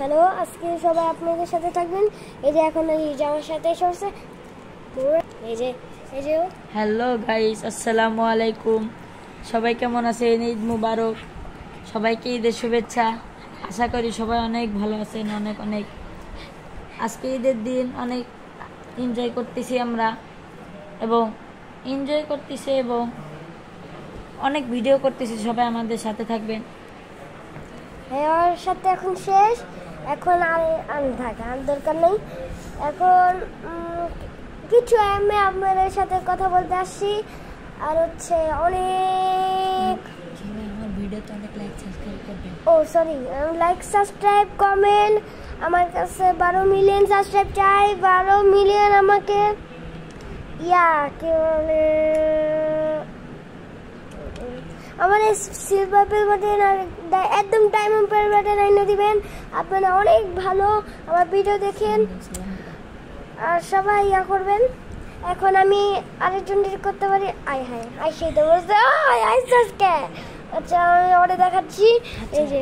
Hello, আজকে সবাই আপনাদের সাথে থাকবেন। এই যে এখন আমার সাথে এসে বসে এই যে হ্যালো গাইস, আসসালামু আলাইকুম। সবাই কেমন আছেন? ঈদ মুবারক। সবাইকে ঈদের শুভেচ্ছা। আশা করি সবাই অনেক ভালো আছেন। অনেক আজকে ঈদের দিন অনেক এনজয় করতেছি আমরা, এবং অনেক ভিডিও করতেছি। সবাই আমাদের সাথে থাকবেন। আমার সাথে এখন শেষ, এখন আর থাকার দরকার নেই। এখন কিছু আমি আপনাদের সাথে কথা বলতে আসছি। আর হচ্ছে অনেক আমার ভিডিওতে অনেক লাইক সাবস্ক্রাইব করবেন। Like subscribe comment. আমার কাছে 12 মিলিয়ন সাবস্ক্রাইব চাই। 12 মিলিয়ন আমাকে কি বলে আমার সিলভার বেল বাটন আর একদম ডায়মন্ড বেল বাটন এনে দিবেন। আপনারা অনেক ভালো আমার ভিডিও দেখেন আর সবাই করবেন। এখন আমি আরেকজন করতে পারি। সেই তো বুঝতে আচ্ছা, আমি ওটা দেখাচ্ছি। এই যে